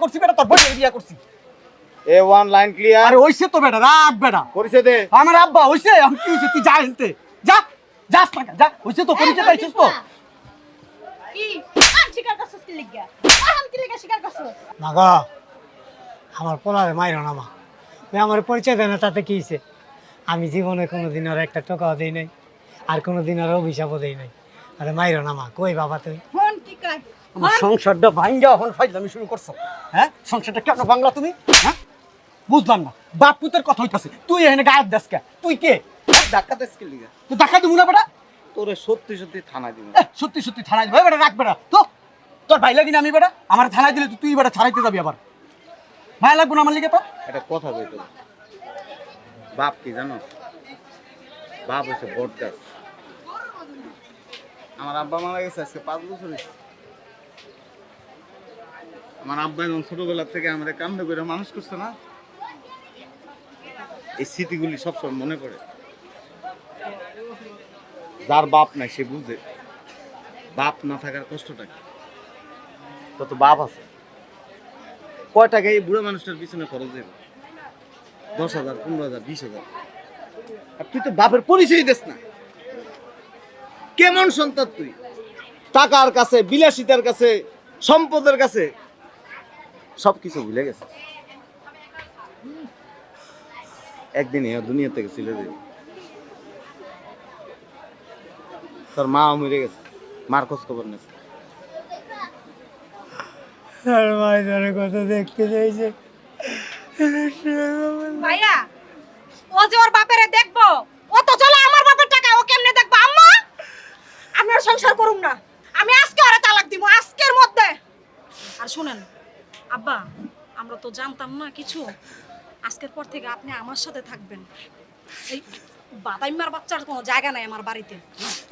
করছি বেটা তোর বইয়ের বিয়া করছি এ ওয়ান লাইন ক্লিয়ার। আরে হইছে তো বেটা রাখ বেটা পরিচয় দে। আমার আব্বা হইছে আমি কি হইছে তুই যা এনতে যা যাস না যা হইছে তো পরিচয় পাইছিস তো কি আম শিকার করছস কি লিগা আম কি লিগা শিকার করছস মাগো আমার পোলারে মাইরো না মা তুই আমার পরিচয় দেয় না তাতে কি হইছে আমি জীবনে কোনোদিন আর একটা টাকাও দেই নাই আর কোনোদিন আর অভিশাপও দেই নাই আরে মাইরো না মা কই বাবা তুই ফোন কি কয় আমার সংসারটা ভাঙ্গা এখন ফাইজলামি শুরু করছো হ্যাঁ সংসারটা কেন ভাঙলা তুমি হ্যাঁ বুঝলাম না বাপ পুতের কথা হইতাছে তুই এখানে গায়েব দাস কে তুই কে ডাক্তার স্কিল লিগা তুই দেখা দিবি না বেটা তোরে সত্যি সত্যি থানায় দিবি। সত্যি সত্যি থানায় যাবে বেটা রাখ বেটা তো তোর ভাই লাগি না আমি বেটা আমার থানায় দিলে তুই বেটা ছাড়াইতে যাবি আবার ভাই লাগবো না আমার লিগে তো একটা কথা কই তো, বাপ কি জানো? বাপ হচ্ছে বট গাছ। আমার আব্বা মারা গেছে আজকে 5 বছর হয়েছে। আমার আব্বা যখন ছোটবেলা থেকে আমাদের কান্দে করে মানুষ করছে না, এই স্মৃতিগুলি সবসময় মনে পড়ে। যার বাপ নাই সে বুঝে বাপ না থাকার কষ্টটা কি। তত বাপ আছে কয় টাকা এই বুড়ো মানুষটার পিছনে খরচ দেবে? 10,000, 15,000, 20,000। আর তুই তো বাপের পরিচয় দিস না। কেমন সন্তান তুই? টাকার কাছে, বিলাসিতার কাছে, সম্পদের কাছে সবকিছু ভুলে গেছে। একদিন এ দুনিয়া থেকে চলে যাবে। তোর মা মরে গেছে, মার খোঁজ খবর নেই। আর মাইদারে কথা দেখতে চাইছে ভাইয়া ও যে ওর বাপেরে দেখবো ও তো চলে আমার বাপের টাকা ও কেমনে দেখবো আম্মা আমি আর সংসার করুম না আমি আজকে ওরে তালাক দিব আজকের মধ্যে আর শুনেন আব্বা আমরা তো জানতাম না কিছু আজকের পর থেকে আপনি আমার সাথে থাকবেন এই বাদাইমার বাচ্চার কোনো জায়গা নাই আমার বাড়িতে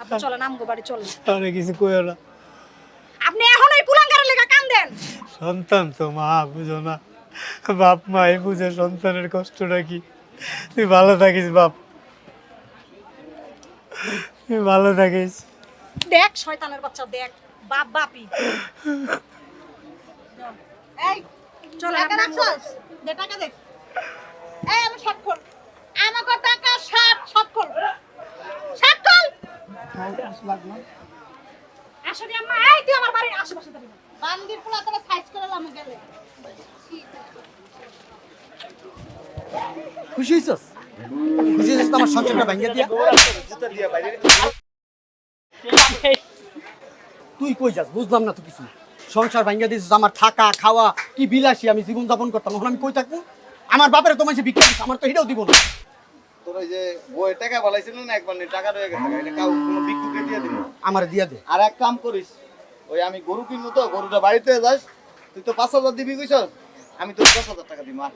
আপনি চলেন আমগো বাড়ি চলেন আরে কিছু কইও না আপনি এখন এই কুলাঙ্গারের লেগে কান্দেন সন্তান তো মা বুঝো না বাপ মাই বুঝে সন্তানের কষ্টটা কি তুই ভালো থাকিস বাপ তুই ভালো থাকিস দেখ শয়তানের বাচ্চা দেখ বাপ বাপি এই চল টাকা রাখছস দে টাকা দে এই আমি সব খোল আমাকে টাকা সব খোল সব খোল আসলে আম্মা এই তুই আমার বাড়ির আশেপাশে দাঁড়িয়ে বান্দির পোলা তোরা সাইজ করে লাম গেলে খুশি হইছস খুশি হইছস তো আমার সংসারটা ভাঙ্গা দিয়া জুতা দিয়া বাইরে তুই কই যাস বুঝলাম না তো কিছু সংসার ভাঙ্গা দিছিস আমার থাকা খাওয়া কি বিলাসী আমি জীবন যাপন করতাম এখন আমি কই থাকবো আমার বাপের তোমার যে ভিক্ষা দিচ্ছে আমার তো এটাও দিব না তোর ওই যে বইয়ের টাকা বলাইছিল না একবার নি টাকা রয়ে গেছে এটা কাউ কোনো ভিক্ষুকে দিয়ে দিন আমার দিয়া দে আর এক কাম করিস ওই আমি গরু কিনবো তো গরুটা বাড়িতে যাস তুই তো 5,000 দিবি কইছস আমি তোর 10,000 টাকা দিই মা